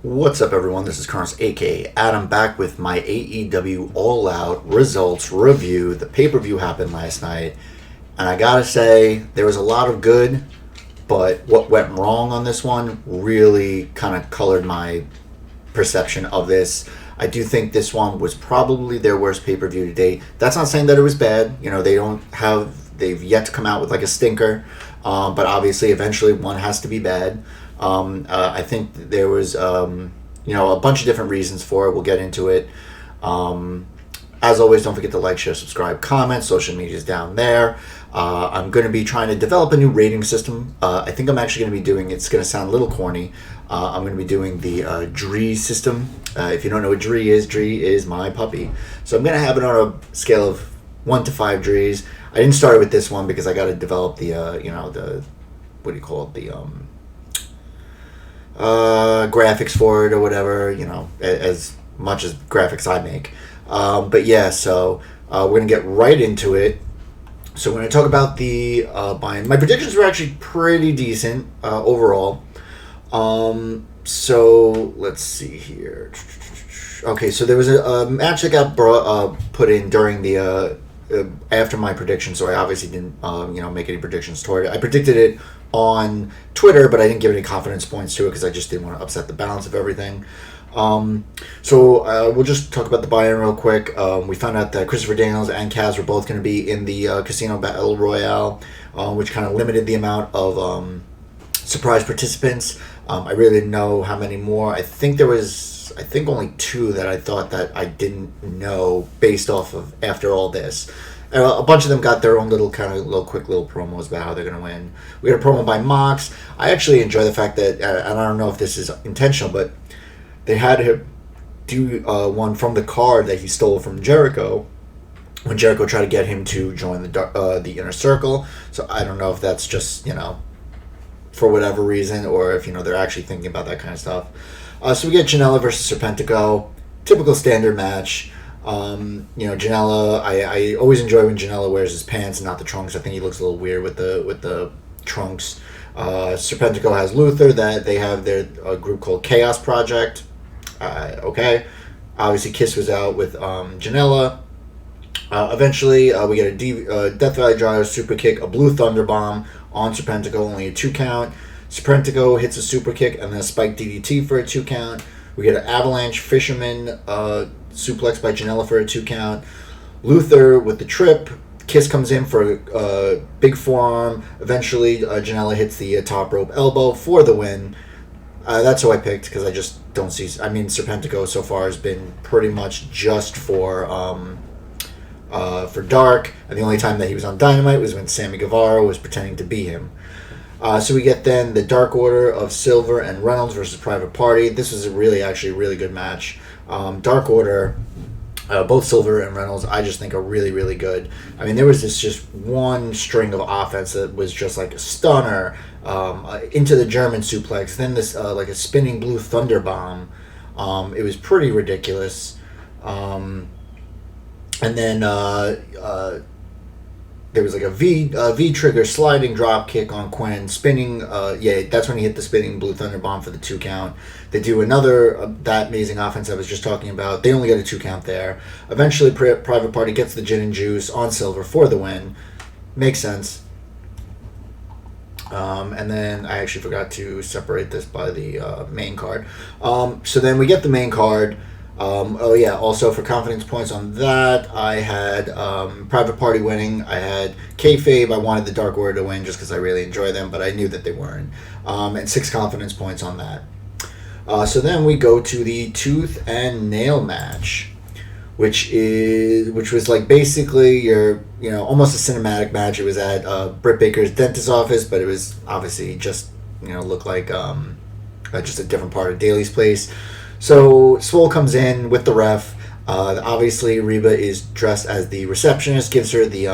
What's up, everyone? This is Carlos, aka Adam, back with my AEW All Out Results review. The pay-per-view happened last night, and I gotta say, there was a lot of good, but what went wrong on this one really kind of colored my perception of this. I do think this one was probably their worst pay-per-view to date. That's not saying that it was bad. You know, they've yet to come out with like a stinker, but obviously eventually one has to be bad. I think there was, a bunch of different reasons for it. We'll get into it. As always, don't forget to like, share, subscribe, comment. Social media is down there. I'm going to be trying to develop a new rating system. I think I'm actually going to be doing, it's going to sound a little corny, I'm going to be doing the Dree system. If you don't know what Dree is my puppy. So I'm going to have it on a scale of 1 to 5 Drees. I didn't start with this one because I got to develop the, graphics for it or whatever, as much as graphics I make. But yeah, so we're going to get right into it. So we're going to talk about the buy-in. My predictions were actually pretty decent overall. So let's see here. Okay, so there was a match that got put in during the after my prediction, so I obviously didn't make any predictions toward it. I predicted it on Twitter, but I didn't give any confidence points to it because I just didn't want to upset the balance of everything. So we'll just talk about the buy-in real quick. We found out that Christopher Daniels and Kaz were both going to be in the Casino Battle Royale, which kind of limited the amount of surprise participants. I really didn't know how many more. I think only 2 that I thought that I didn't know based off of after all this. A bunch of them got their own quick little promos about how they're going to win. We got a promo by Mox. I actually enjoy the fact that, and I don't know if this is intentional, but they had him do one from the card that he stole from Jericho when Jericho tried to get him to join the Inner Circle. So I don't know if that's just, for whatever reason, or if, they're actually thinking about that kind of stuff. So we get Janella versus Sir Pentago. Typical standard match. Janella, I always enjoy when Janella wears his pants and not the trunks. I think he looks a little weird with the trunks. Sir Pentago has Luther. That they have their group called Chaos Project. Okay. Obviously, Kiss was out with Janella. Eventually, we get a Death Valley Driver super kick, a Blue Thunder Bomb on Sir Pentago, only a 2 count. Sir Pentago hits a super kick and then a spike DDT for a 2 count. We get an Avalanche Fisherman suplex by Janella for a 2 count. Luther with the trip. Kiss comes in for a big forearm. Eventually, Janella hits the top rope elbow for the win. That's who I picked because I just don't see. I mean, Sir Pentago so far has been pretty much just for Dark, and the only time that he was on Dynamite was when Sammy Guevara was pretending to be him. So we get then the Dark Order of Silver and Reynolds versus Private Party. This was actually a really good match. Dark Order, both Silver and Reynolds, I just think are really, really good. I mean, there was just one string of offense that was just like a stunner, into the German suplex, then this like a spinning Blue Thunder Bomb. It was pretty ridiculous. And then there was like a V-trigger sliding drop kick on Quinn, spinning, that's when he hit the spinning Blue Thunder Bomb for the 2 count. They do another, that amazing offense I was just talking about. They only got a 2 count there. Eventually, Private Party gets the gin and juice on Silver for the win. Makes sense. And then I actually forgot to separate this by the main card. So then we get the main card. Also for confidence points on that, I had Private Party winning. I had Kayfabe. I wanted the Dark Order to win just because I really enjoy them, but I knew that they weren't. And 6 confidence points on that. So then we go to the Tooth and Nail match, which was like basically your almost a cinematic match. It was at Britt Baker's dentist's office, but it was obviously just looked like just a different part of Daly's place. So Swole comes in with the ref. Obviously, Reba is dressed as the receptionist. Gives her the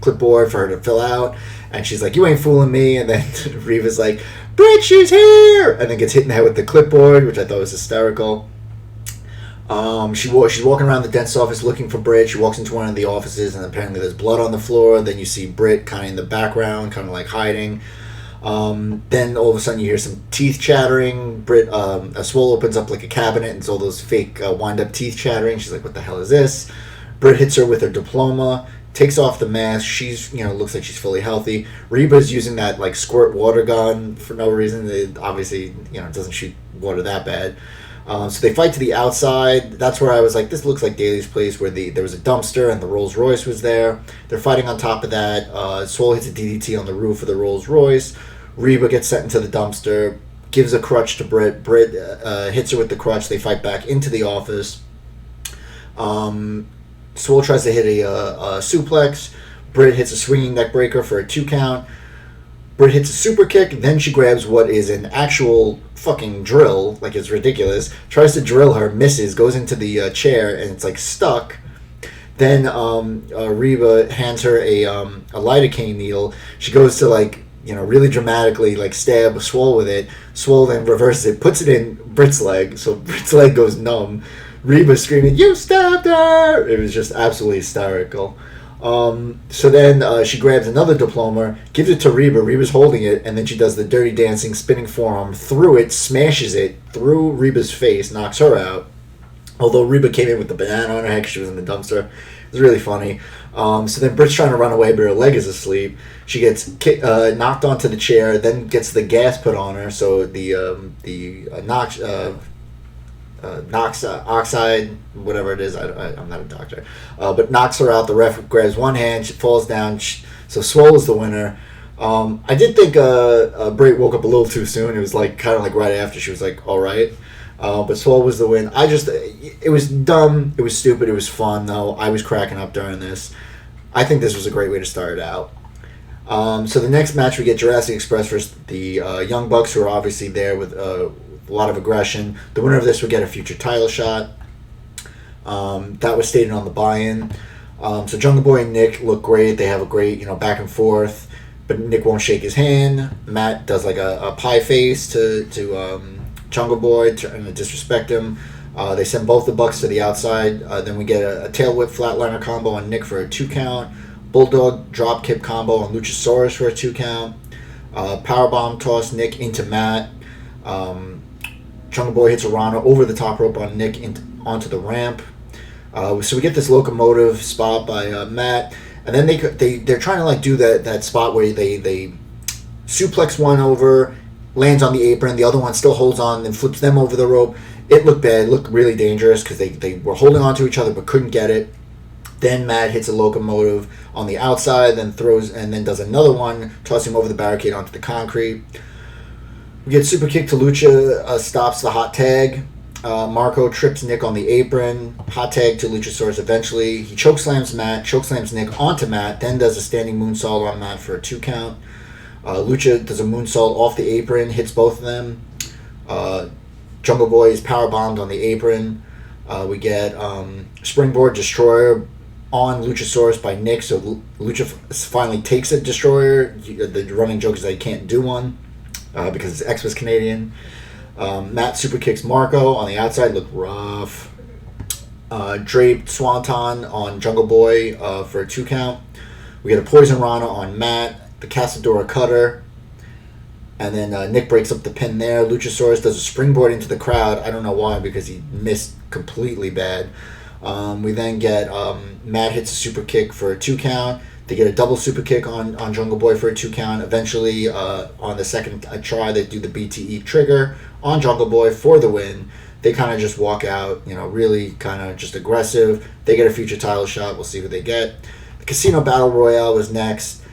clipboard for her to fill out, and she's like, "You ain't fooling me." And then Reba's like, "Britt, she's here!" And then gets hit in the head with the clipboard, which I thought was hysterical. She's walking around the dentist's office looking for Britt. She walks into one of the offices, and apparently there's blood on the floor. Then you see Britt kind of in the background, kind of like hiding. Then all of a sudden you hear some teeth chattering. A Swole opens up like a cabinet and it's all those fake wind-up teeth chattering. She's like, what the hell is this? Britt hits her with her diploma, takes off the mask. She's, looks like she's fully healthy. Reba's using that, like, squirt water gun for no reason. It obviously, it doesn't shoot water that bad. So they fight to the outside. That's where I was like, this looks like Daly's place, where there was a dumpster and the Rolls Royce was there. They're fighting on top of that. Swole hits a DDT on the roof of the Rolls Royce. Reba gets sent into the dumpster, gives a crutch to Britt. Britt hits her with the crutch. They fight back into the office. Swole tries to hit a suplex. Britt hits a swinging neck breaker for a 2 count. Britt hits a super kick. Then she grabs what is an actual fucking drill. Like, it's ridiculous. Tries to drill her, misses, goes into the chair, and it's like stuck. Then Reba hands her a lidocaine needle. She goes to, like, really dramatically, like, stab Swole with it. Swole then reverses it, puts it in Britt's leg, so Britt's leg goes numb. Reba screaming, "You stabbed her!" It was just absolutely hysterical. So then she grabs another diploma, gives it to Reba. Reba's holding it, and then she does the dirty dancing spinning forearm through it, smashes it through Reba's face, knocks her out. Although Reba came in with the banana on her head because she was in the dumpster. It was really funny. So then Britt's trying to run away, but her leg is asleep. She gets knocked onto the chair, then gets the gas put on her. So knocks oxide, whatever it is. I'm not a doctor, but knocks her out. The ref grabs one hand, she falls down. So Swole is the winner. I did think Britt woke up a little too soon. It was like kind of like right after she was like, all right. But Swole was the win. It was dumb. It was stupid. It was fun though. I was cracking up during this. I think this was a great way to start it out. So the next match we get Jurassic Express versus the Young Bucks, who are obviously there with a lot of aggression. The winner of this would get a future title shot. That was stated on the buy-in. So Jungle Boy and Nick look great. They have a great, back and forth. But Nick won't shake his hand. Matt does like a pie face to Jungle Boy, trying to disrespect him. They send both the Bucks to the outside. Then we get a tail whip flatliner combo on Nick for a 2 count. Bulldog drop kick combo on Luchasaurus for a 2 count. Powerbomb toss Nick into Matt. Jungle Boy hits a Rana over the top rope on Nick onto the ramp. So we get this locomotive spot by Matt, and then they're trying to like do that spot where they suplex one over, lands on the apron, the other one still holds on, then flips them over the rope. It looked bad, it looked really dangerous because they were holding on to each other but couldn't get it. Then Matt hits a locomotive on the outside, then does another one, tossing him over the barricade onto the concrete. We get super kick to Lucha, stops the hot tag. Marco trips Nick on the apron. Hot tag to Luchasaurus eventually. He chokeslams Matt, chokeslams Nick onto Matt, then does a standing moonsault on Matt for a 2 count. Lucha does a moonsault off the apron, hits both of them. Jungle Boy is powerbombed on the apron. We get Springboard Destroyer on Luchasaurus by Nick, so Lucha finally takes a Destroyer. The running joke is that he can't do one because his ex was Canadian. Matt super kicks Marco on the outside, looked rough. Draped Swanton on Jungle Boy for a 2 count. We get a Poison Rana on Matt, the Casadora Cutter, and then Nick breaks up the pin there. Luchasaurus does a springboard into the crowd. I don't know why, because he missed completely bad. We then get Matt hits a super kick for a 2 count. They get a double super kick on Jungle Boy for a 2 count. Eventually, on the second try, they do the BTE trigger on Jungle Boy for the win. They kind of just walk out, really kind of just aggressive. They get a future title shot. We'll see who they get. The Casino Battle Royale was next.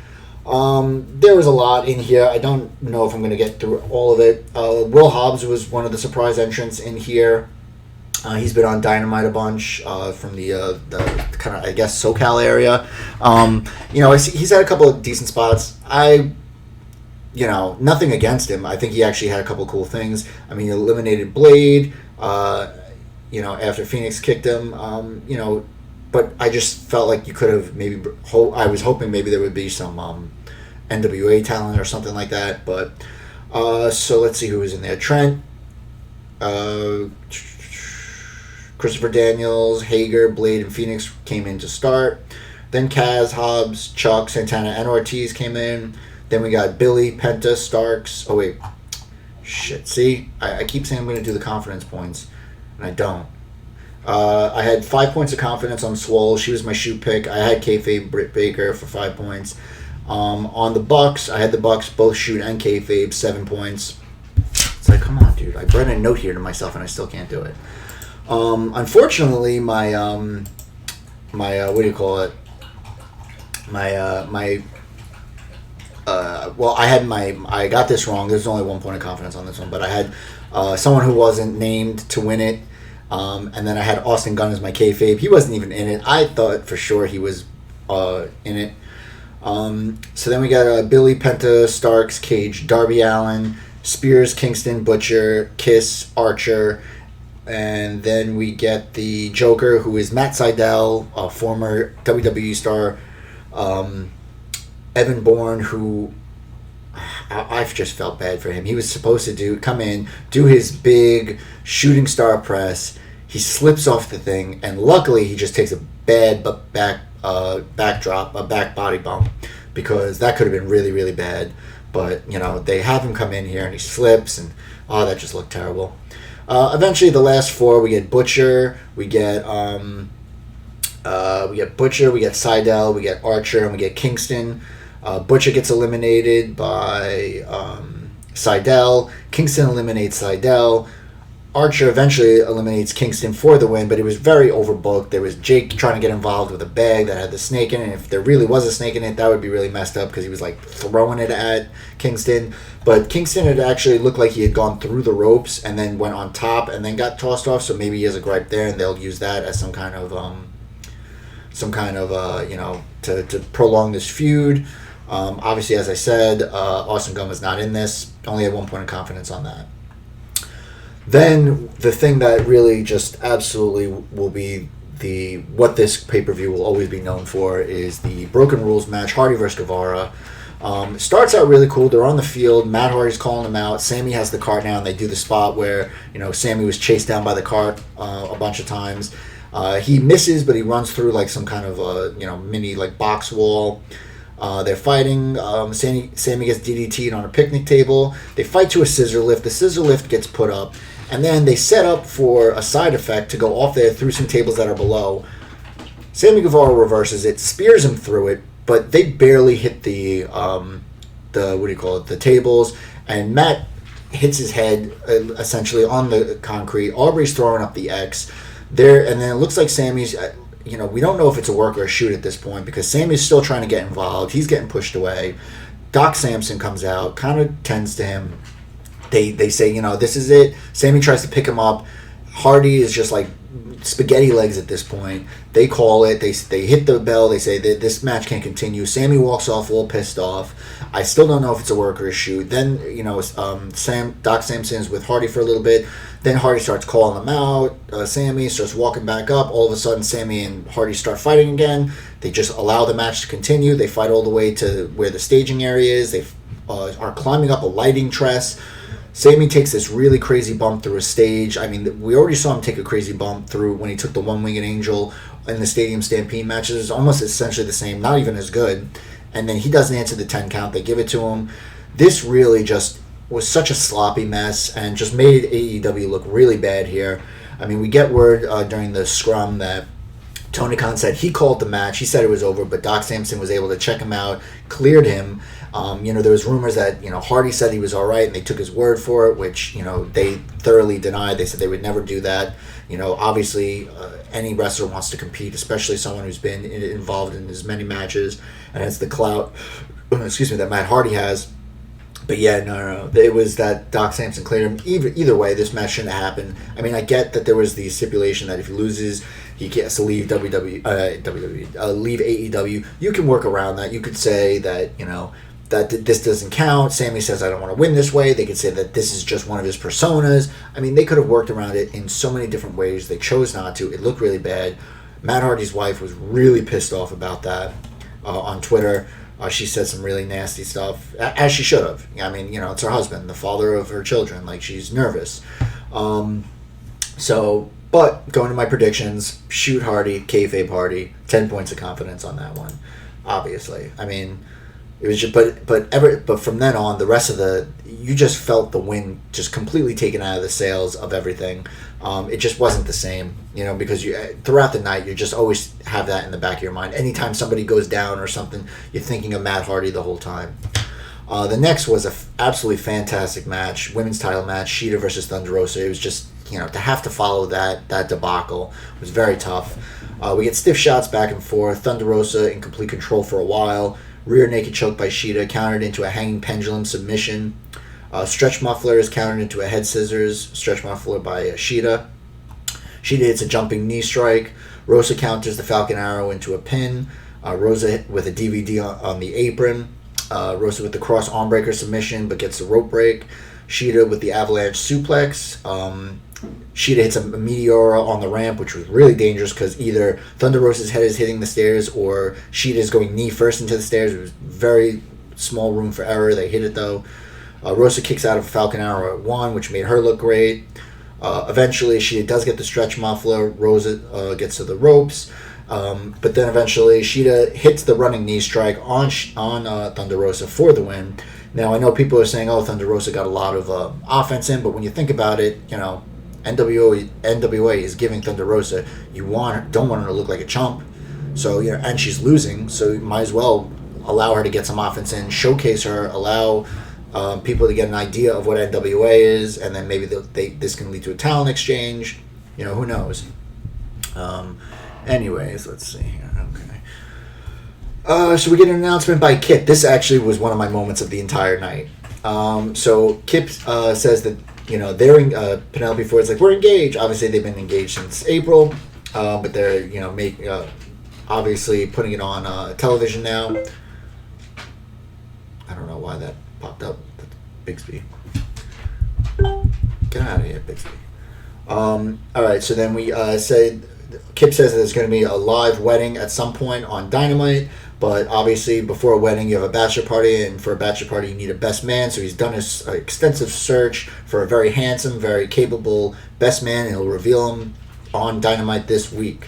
There was a lot in here. I don't know if I'm going to get through all of it. Will Hobbs was one of the surprise entrants in here. He's been on Dynamite a bunch from the kind of, I guess, SoCal area. He's had a couple of decent spots. Nothing against him. I think he actually had a couple of cool things. I mean, he eliminated Blade, after Phoenix kicked him, but I just felt like you could have maybe, I was hoping maybe there would be some NWA talent or something like that, but, so let's see who was in there. Trent, Christopher Daniels, Hager, Blade, and Phoenix came in to start. Then Kaz, Hobbs, Chuck, Santana, and Ortiz came in. Then we got Billy, Penta, Starks. Oh, wait. Shit. See? I keep saying I'm going to do the confidence points, and I don't. I had 5 points of confidence on Swole. She was my shoot pick. I had kayfabe Britt Baker for 5 points. On the Bucks, I had the Bucks both shoot and kayfabe, 7 points. It's like, come on, dude. I brought a note here to myself, and I still can't do it. Unfortunately, my what do you call it? Well, I got this wrong. There's only 1 point of confidence on this one, but I had someone who wasn't named to win it, and then I had Austin Gunn as my kayfabe. He wasn't even in it. I thought for sure he was in it. So then we got Billy, Penta, Starks, Cage, Darby Allin, Spears, Kingston, Butcher, Kiss, Archer, and then we get the Joker, who is Matt Sydal, a former WWE star, Evan Bourne, who I've just felt bad for him. He was supposed to come in, do his big shooting star press. He slips off the thing, and luckily he just takes a bad backdrop, a back body bump, because that could have been really, really bad. But, they have him come in here, and he slips, and, that just looked terrible. Eventually, the last 4, we get Butcher, we get Butcher, we get Sydal, we get Archer, and we get Kingston. Butcher gets eliminated by Sydal. Kingston eliminates Sydal. Archer eventually eliminates Kingston for the win, but it was very overbooked. There was Jake trying to get involved with a bag that had the snake in it. And if there really was a snake in it, that would be really messed up because he was like throwing it at Kingston. But Kingston had actually looked like he had gone through the ropes and then went on top and then got tossed off. So maybe he has a gripe there, and they'll use that as some kind of to prolong this feud. Obviously, as I said, Austin Gunn was not in this. Only had 1 point of confidence on that. Then the thing that really just absolutely will be what this pay-per-view will always be known for is the Broken Rules match, Hardy versus Guevara. Starts out really cool. They're on the field. Matt Hardy's calling them out. Sammy has the cart now, and they do the spot where Sammy was chased down by the cart a bunch of times. He misses, but he runs through like some kind of mini like box wall. They're fighting. Sammy gets DDT'd on a picnic table. They fight to a scissor lift. The scissor lift gets put up. And then they set up for a side effect to go off there through some tables that are below. Sammy Guevara reverses it, spears him through it, but they barely hit the tables. And Matt hits his head essentially on the concrete. Aubrey's throwing up the X there, and then it looks like Sammy's. We don't know if it's a work or a shoot at this point because Sammy's still trying to get involved. He's getting pushed away. Doc Samson comes out, kind of tends to him. They say, this is it. Sammy tries to pick him up. Hardy is just like spaghetti legs at this point. They call it. They hit the bell. They say that this match can't continue. Sammy walks off all pissed off. I still don't know if it's a work or a shoot. Then, Doc Samson's with Hardy for a little bit. Then Hardy starts calling him out. Sammy starts walking back up. All of a sudden, Sammy and Hardy start fighting again. They just allow the match to continue. They fight all the way to where the staging area is. They are climbing up a lighting truss. Sammy takes this really crazy bump through a stage. I mean, we already saw him take a crazy bump through when he took the One-Winged Angel in the Stadium Stampede matches. It's almost essentially the same, not even as good. And then he doesn't answer the 10 count. They give it to him. This really just was such a sloppy mess and just made AEW look really bad here. I mean, we get word during the scrum that Tony Khan said he called the match. He said it was over, but Doc Samson was able to check him out, cleared him. There was rumors that, Hardy said he was all right, and they took his word for it, which, they thoroughly denied. They said they would never do that. Obviously, any wrestler wants to compete, especially someone who's been involved in as many matches and has the clout, that Matt Hardy has. But yeah, no. It was that Doc Samson cleared him. Either way, this match shouldn't have happened. I mean, I get that there was the stipulation that if he loses, he has to leave leave AEW. You can work around that. You could say that, that this doesn't count. Sammy says, I don't want to win this way. They could say that this is just one of his personas. I mean, they could have worked around it in so many different ways. They chose not to. It looked really bad. Matt Hardy's wife was really pissed off about that on Twitter. She said some really nasty stuff, as she should have. I mean, it's her husband, the father of her children. Like, she's nervous. But going to my predictions, shoot Hardy, kayfabe Hardy, 10 points of confidence on that one, obviously. I mean, It was just, but from then on, the rest of you just felt the wind just completely taken out of the sails of everything. It just wasn't the same, because throughout the night you just always have that in the back of your mind. Anytime somebody goes down or something, you're thinking of Matt Hardy the whole time. The next was a absolutely fantastic match, women's title match, Shida versus Thunder Rosa. It was just, to have to follow that debacle was very tough. We get stiff shots back and forth. Thunder Rosa in complete control for a while. Rear naked choke by Shida, countered into a hanging pendulum submission. Stretch muffler is countered into a head scissors. Stretch muffler by Shida. Shida hits a jumping knee strike. Rosa counters the Falcon Arrow into a pin. Rosa with a DVD on the apron. Rosa with the cross arm breaker submission, but gets the rope break. Shida with the avalanche suplex. Shida hits a Meteora on the ramp, which was really dangerous because either Thunder Rosa's head is hitting the stairs or Shida is going knee first into the stairs. It was very small room for error. They hit it though. Rosa kicks out of a Falcon Arrow at 1, which made her look great. Eventually, Shida does get the stretch muffler. Rosa gets to the ropes. But then eventually, Shida hits the running knee strike on Thunder Rosa for the win. Now, I know people are saying, oh, Thunder Rosa got a lot of offense in, but when you think about it, NWA is giving Thunder Rosa, don't want her to look like a chump. So, and she's losing, so you might as well allow her to get some offense in, showcase her, allow people to get an idea of what NWA is, and then maybe this can lead to a talent exchange. Who knows? Anyways, let's see here. Okay. So we get an announcement by Kip. This actually was one of my moments of the entire night. So Kip says that, they're Penelope Ford's like, we're engaged. Obviously, they've been engaged since April, but they're, obviously putting it on television now. I don't know why that popped up. Bixby. Get out of here, Bixby. All right, so then we Kip says that there's going to be a live wedding at some point on Dynamite, but obviously before a wedding you have a bachelor party, and for a bachelor party you need a best man, so he's done his extensive search for a very handsome, very capable best man, and he'll reveal him on Dynamite this week.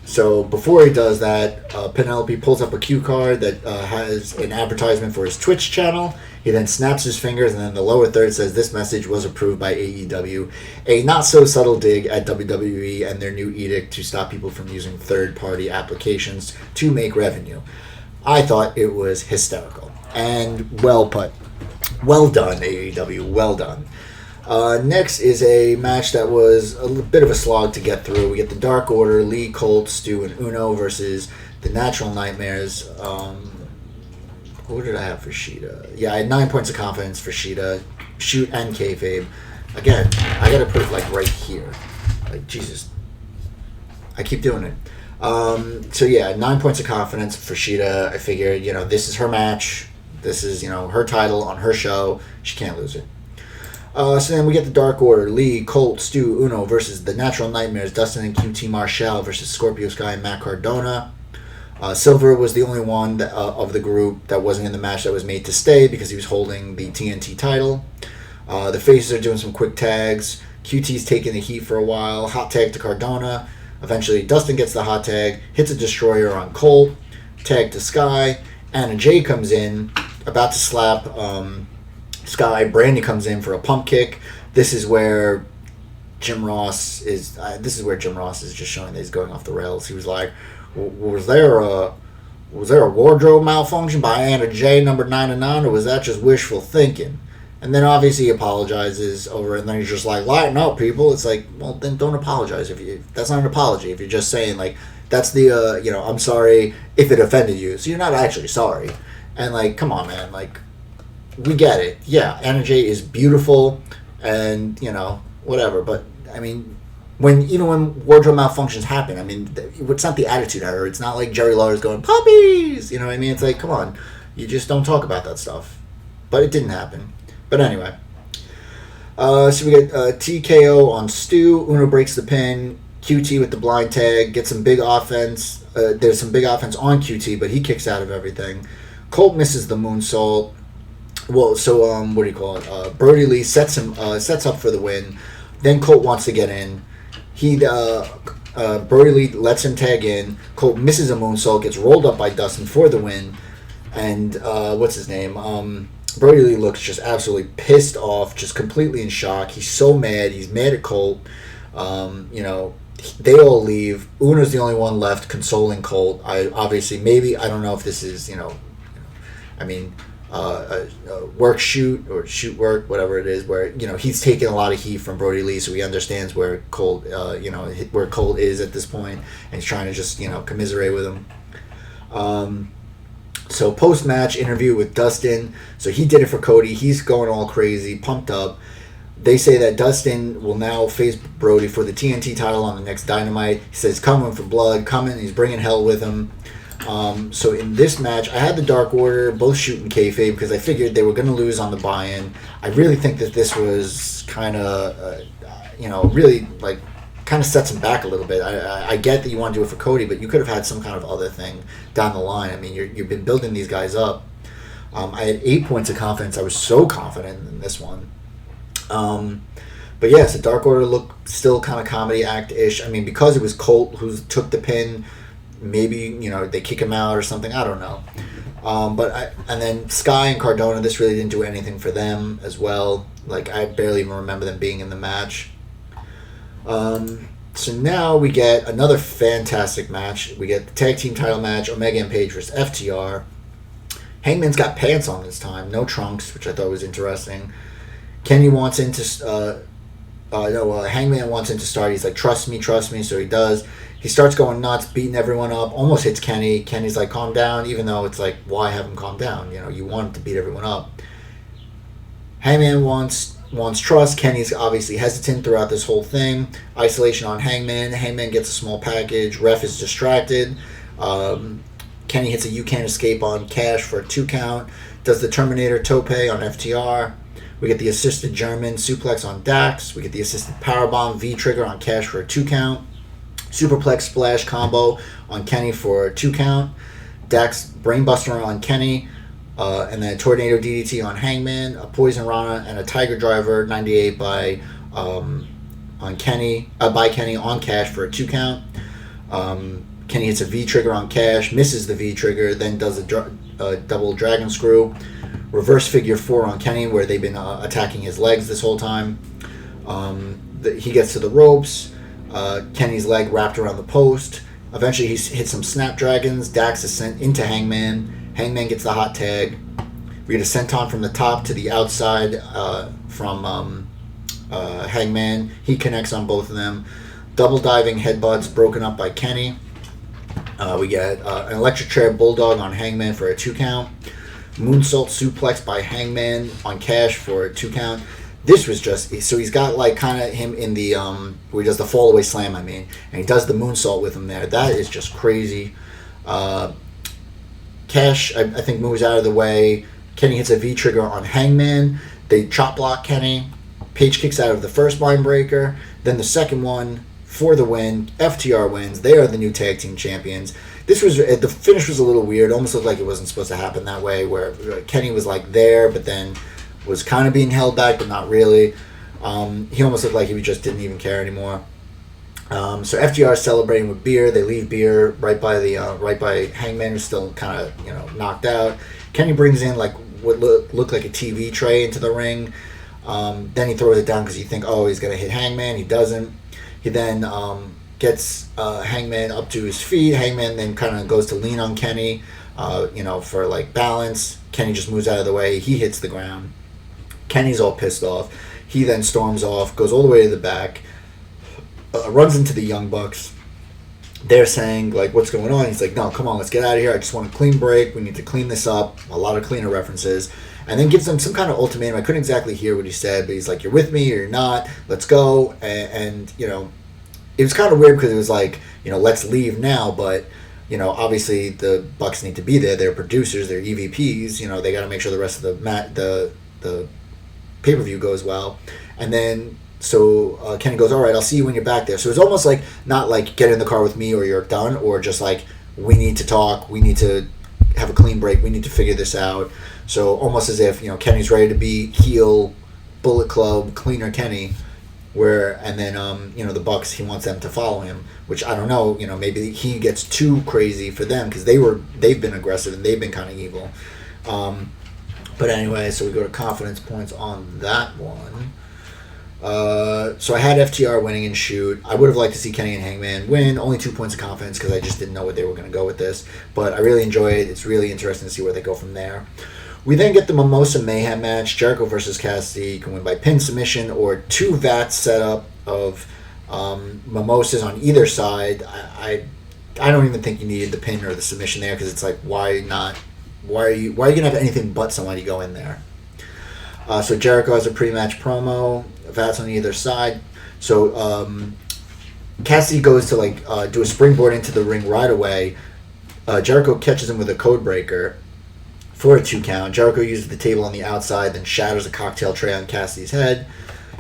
So before he does that, Penelope pulls up a cue card that has an advertisement for his Twitch channel. He then snaps his fingers, and then the lower third says, this message was approved by AEW. A not-so-subtle dig at WWE and their new edict to stop people from using third-party applications to make revenue. I thought it was hysterical. And well put. Well done, AEW. Well done. Next is a match that was a bit of a slog to get through. We get the Dark Order, Lee, Colt, Stu, and Uno versus the Natural Nightmares. What did I have for Shida? Yeah, I had 9 points of confidence for Shida. Shoot and kayfabe. Again, I gotta put it right here. Jesus. I keep doing it. So yeah, 9 points of confidence for Shida. I figured, this is her match. This is, her title on her show. She can't lose it. So then we get the Dark Order, Lee, Colt, Stu, Uno versus the Natural Nightmares, Dustin and QT Marshall versus Scorpio Sky and Matt Cardona. Silver was the only one of the group that wasn't in the match that was made to stay because he was holding the TNT title. The faces are doing some quick tags. QT's taking the heat for a while. Hot tag to Cardona. Eventually, Dustin gets the hot tag, hits a destroyer on Colt. Tag to Sky. Anna Jay comes in, about to slap Sky. Brandy comes in for a pump kick. This is where Jim Ross is. Just showing that he's going off the rails. He was like, "Was there a wardrobe malfunction by Anna Jay, number 99, or was that just wishful thinking?" And then obviously he apologizes over it, and then he's just like, "Lighten up, people." It's like, well, then don't apologize if that's not an apology. If you're just saying that's the I'm sorry if it offended you, so you're not actually sorry. And come on, man, we get it. Yeah, Anna Jay is beautiful, and whatever. But I mean, when wardrobe malfunctions happen, I mean, it's not the attitude error. It's not like Jerry Lawler's going puppies. You know what I mean? It's like, come on, you just don't talk about that stuff. But it didn't happen. But anyway, so we get TKO on Stu. Uno breaks the pin. QT with the blind tag gets some big offense. There's some big offense on QT, but he kicks out of everything. Colt misses the moonsault. Well, so what do you call it? Brody Lee sets up for the win. Then Colt wants to get in. Brody Lee lets him tag in. Colt misses a moonsault, gets rolled up by Dustin for the win. And what's his name? Brody Lee looks just absolutely pissed off, just completely in shock. He's so mad. He's mad at Colt. They all leave. Uno's the only one left consoling Colt. I don't know if this is, work shoot or shoot work, whatever it is, where, he's taking a lot of heat from Brody Lee, so he understands where Colt, where Colt is at this point, and he's trying to just, commiserate with him. So post-match interview with Dustin. So he did it for Cody. He's going all crazy, pumped up. They say that Dustin will now face Brody for the TNT title on the next Dynamite. He says coming for blood, coming. He's bringing hell with him. So in this match, I had the Dark Order both shooting kayfabe because I figured they were going to lose on the buy-in. I really think that this was kind of, really like kind of sets him back a little bit. I get that you want to do it for Cody, but you could have had some kind of other thing down the line. I mean, you've been building these guys up. I had 8 points of confidence. I was so confident in this one. But yes, the Dark Order looked still kind of comedy act-ish. I mean, because it was Colt who took the pin, maybe, they kick him out or something. I don't know. And then Sky and Cardona, this really didn't do anything for them as well. Like, I barely even remember them being in the match. So now we get another fantastic match. We get the tag team title match, Omega and Page versus FTR. Hangman's got pants on this time, no trunks, which I thought was interesting. Kenny wants in to, Hangman wants in to start. He's like, trust me, so he does. He starts going nuts, beating everyone up, almost hits Kenny. Kenny's like, calm down, even though it's like, why have him calm down? You want him to beat everyone up. Hangman wants trust. Kenny's obviously hesitant throughout this whole thing. Isolation on Hangman. Hangman gets a small package. Ref is distracted. Kenny hits a You Can't Escape on Cash for a 2 count. Does the Terminator tope on FTR. We get the assisted German suplex on Dax. We get the assisted powerbomb V-trigger on Cash for a 2 count. Superplex splash combo on Kenny for a 2 count. Dax brainbuster on Kenny. And then a tornado DDT on Hangman, a poison Rana, and a Tiger Driver 98 by Kenny on Cash for a 2 count. Kenny hits a V trigger on Cash, misses the V trigger, then does a double dragon screw. Reverse figure 4 on Kenny, where they've been attacking his legs this whole time. He gets to the ropes. Kenny's leg wrapped around the post. Eventually he hits some snapdragons. Dax is sent into Hangman. Hangman gets the hot tag. We get a senton from the top to the outside from Hangman. He connects on both of them. Double diving headbutts broken up by Kenny. We get an electric chair bulldog on Hangman for a 2 count. Moonsault suplex by Hangman on Cash for a 2 count. This was just, so he's got like kind of him in the, where he does the fall away slam, and he does the moonsault with him there. That is just crazy. Cash, I think, moves out of the way. Kenny hits a V-trigger on Hangman. They chop block Kenny. Page kicks out of the first line breaker. Then the second one for the win. FTR wins. They are the new tag team champions. The finish was a little weird. Almost looked like it wasn't supposed to happen that way, where Kenny was like there, but then was kind of being held back, but not really. He almost looked like he just didn't even care anymore. So FTR is celebrating with beer. They leave beer right by Hangman, who's still kind of knocked out. Kenny brings in like what looked like a TV tray into the ring. Then he throws it down because you think, oh, he's gonna hit Hangman. He doesn't. He then gets Hangman up to his feet. Hangman then kind of goes to lean on Kenny, for like balance. Kenny just moves out of the way. He hits the ground. Kenny's all pissed off. He then storms off, goes all the way to the back, runs into the Young Bucks. They're saying, like, what's going on? He's like, no, come on, let's get out of here. I just want a clean break. We need to clean this up. A lot of cleaner references. And then gives them some kind of ultimatum. I couldn't exactly hear what he said, but he's like, you're with me or you're not. Let's go. And it was kind of weird because it was like, let's leave now, but obviously the Bucks need to be there. They're producers, they're EVPs. They got to make sure the rest of the pay-per-view goes well. And then so Kenny goes, all right, I'll see you when you're back there. So it's almost like not like get in the car with me or you're done, or just like we need to talk, we need to have a clean break, we need to figure this out. So almost as if Kenny's ready to be heel, Bullet Club, cleaner Kenny, and then the Bucks, he wants them to follow him, which I don't know, maybe he gets too crazy for them because they've been aggressive and they've been kind of evil. But anyway, so we go to confidence points on that one. So I had FTR winning and shoot. I would have liked to see Kenny and Hangman win. Only 2 points of confidence because I just didn't know what they were going to go with this. But I really enjoy it. It's really interesting to see where they go from there. We then get the Mimosa Mayhem match. Jericho versus Cassidy. You can win by pin, submission, or 2 vats setup of mimosas on either side. I don't even think you needed the pin or the submission there because it's like, why not? Why are you going to have anything but somebody go in there? So Jericho has a pre-match promo. Vats on either side. So Cassidy goes to do a springboard into the ring right away. Jericho catches him with a code breaker for a 2 count. Jericho uses the table on the outside, then shatters a cocktail tray on Cassidy's head.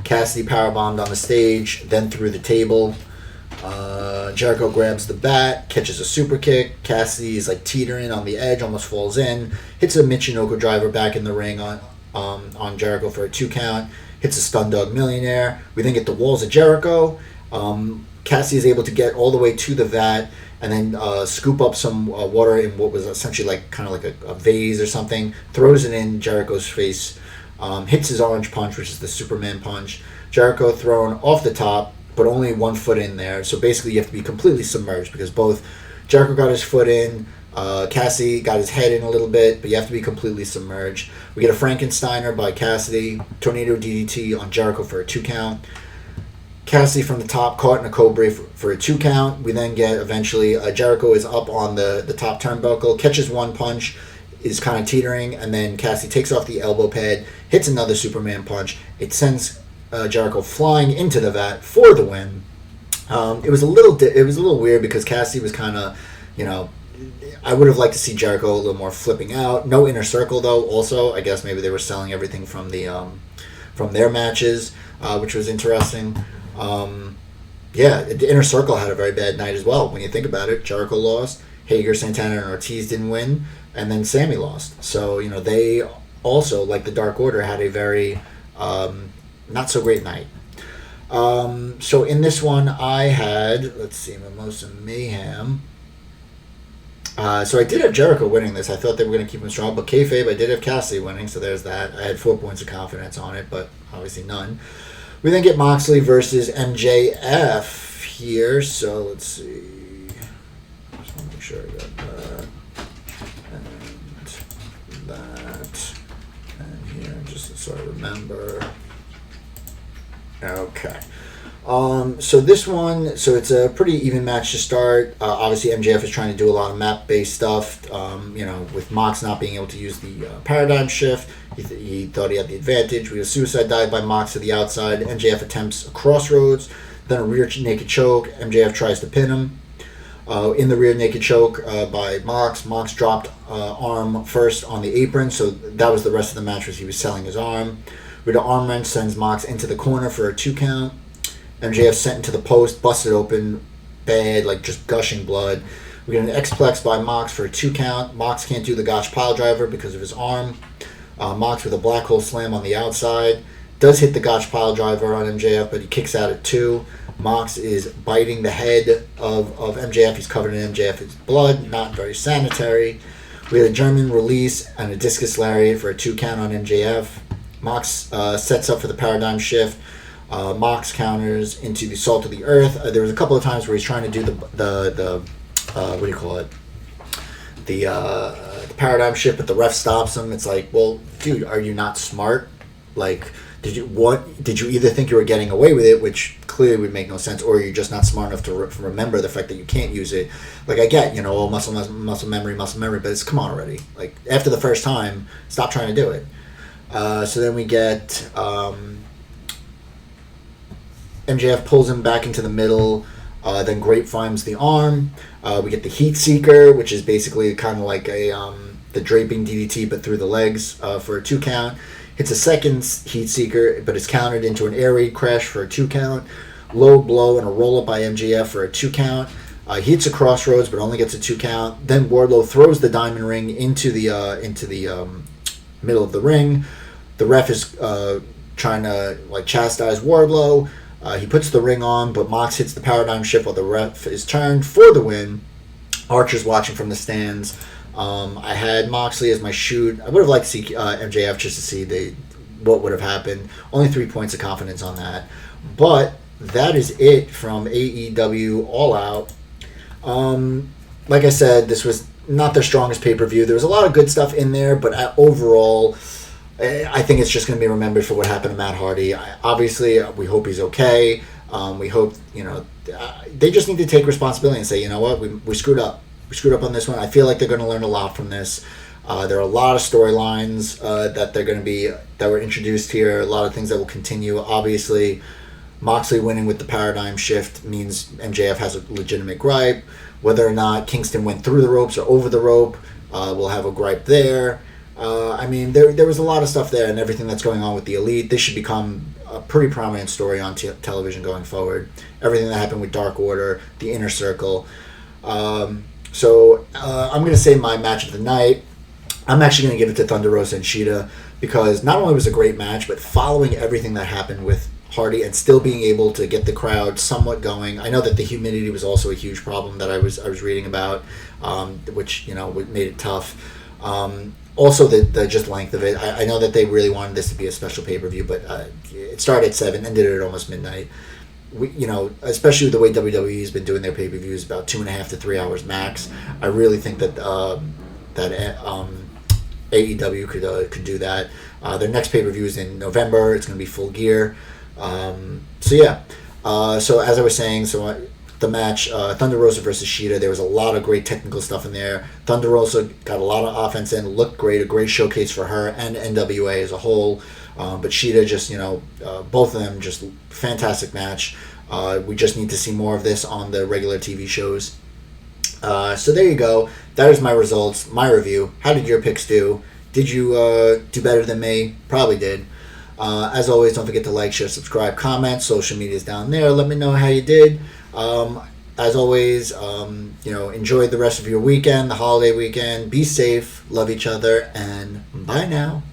Cassidy powerbombed on the stage, then through the table. Jericho grabs the bat, catches a super kick. Cassidy is teetering on the edge, almost falls in. Hits a Michinoku driver back in the ring on Jericho for a 2 count. Hits a Stun Dog Millionaire. We then get the Walls of Jericho. Cassidy is able to get all the way to the vat and then scoop up some water in what was essentially kind of like a vase or something. Throws it in Jericho's face. Hits his orange punch, which is the Superman punch. Jericho thrown off the top, but only 1 foot in there. So basically you have to be completely submerged because both Jericho got his foot in, Cassidy got his head in a little bit, but you have to be completely submerged. We get a Frankensteiner by Cassidy, Tornado DDT on Jericho for a 2 count. Cassidy from the top caught in a Cobra for a 2 count. We then get eventually Jericho is up on the top turnbuckle, catches 1 punch, is kind of teetering, and then Cassidy takes off the elbow pad, hits another Superman punch. It sends Jericho flying into the vat for the win. It was a little weird because Cassidy was kind of, I would have liked to see Jericho a little more flipping out. No inner circle though. Also, I guess maybe they were selling everything from from their matches, which was interesting. The inner circle had a very bad night as well. When you think about it, Jericho lost, Hager, Santana, and Ortiz didn't win, and then Sammy lost. So they also, like the Dark Order, had a very not so great night. So in this one, I had Mimosa Mayhem. So I did have Jericho winning this. I thought they were going to keep him strong, but kayfabe, I did have Cassidy winning, so there's that. I had 4 points of confidence on it, but obviously none. We then get Moxley versus MJF here, so let's see. Just want to make sure I got that. And that. And here, just so I remember. Okay. So this one, it's a pretty even match to start. Obviously, MJF is trying to do a lot of map-based stuff. With Mox not being able to use the paradigm shift, he thought he had the advantage. We have suicide dive by Mox to the outside. MJF attempts a crossroads, then a rear naked choke. MJF tries to pin him. In the rear naked choke by Mox. Mox dropped arm first on the apron, so that was the rest of the match was he was selling his arm. With the arm wrench sends Mox into the corner for a 2 count. MJF sent into the post, busted open, bad, just gushing blood. We get an X-Plex by Mox for a 2 count. Mox can't do the Gotch pile driver because of his arm. Mox with a black hole slam on the outside. Does hit the Gotch pile driver on MJF, but he kicks out at 2. Mox is biting the head of MJF. He's covered in MJF's blood. Not very sanitary. We had a German release and a discus lariat for a 2 count on MJF. Mox sets up for the paradigm shift. Mox counters into the Salt of the Earth. There was a couple of times where he's trying to do the what do you call it? The paradigm shift, but the ref stops him. It's like, well, dude, are you not smart? Did you either think you were getting away with it, which clearly would make no sense, or you're just not smart enough to remember the fact that you can't use it? I get, muscle memory, but it's come on already. After the first time, stop trying to do it. So then we get MJF pulls him back into the middle, then grapevines the arm. We get the Heat Seeker, which is basically kind of like the draping DDT, but through the legs for a 2 count. Hits a second Heat Seeker, but is countered into an air raid crash for a 2 count. Low blow and a roll up by MJF for a 2 count. He hits a crossroads, but only gets a 2 count. Then Wardlow throws the diamond ring into the middle of the ring. The ref is trying to chastise Wardlow. He puts the ring on, but Mox hits the paradigm shift while the ref is turned for the win. Archer's watching from the stands. I had Moxley as my shoot. I would have liked to see MJF just to see what would have happened. Only 3 points of confidence on that. But that is it from AEW All Out. Like I said, this was not their strongest pay-per-view. There was a lot of good stuff in there, but overall, I think it's just going to be remembered for what happened to Matt Hardy. Obviously, we hope he's okay. We hope, they just need to take responsibility and say, you know what, we screwed up. We screwed up on this one. I feel like they're going to learn a lot from this. There are a lot of storylines that were introduced here, a lot of things that will continue. Obviously, Moxley winning with the paradigm shift means MJF has a legitimate gripe. Whether or not Kingston went through the ropes or over the rope, we'll have a gripe there. There was a lot of stuff there, and everything that's going on with the Elite. This should become a pretty prominent story on television going forward. Everything that happened with Dark Order, the Inner Circle. So I'm going to say my match of the night. I'm actually going to give it to Thunder Rosa and Shida because not only was it a great match, but following everything that happened with Hardy and still being able to get the crowd somewhat going. I know that the humidity was also a huge problem that I was reading about, which made it tough. Also, the just length of it. I know that they really wanted this to be a special pay-per-view, but it started at 7, ended at almost midnight. Especially with the way WWE has been doing their pay-per-views, about 2.5 to 3 hours max. I really think that AEW could do that. Their next pay-per-view is in November. It's going to be Full Gear. So as I was saying, the match, Thunder Rosa versus Shida, there was a lot of great technical stuff in there. Thunder Rosa got a lot of offense in, looked great, a great showcase for her and NWA as a whole. But Shida just, both of them, just fantastic match. We just need to see more of this on the regular TV shows. So there you go. That is my results, my review. How did your picks do? Did you do better than me? Probably did. As always, don't forget to like, share, subscribe, comment. Social media is down there. Let me know how you did. As always, enjoy the rest of your weekend, the holiday weekend. Be safe, love each other, and bye now.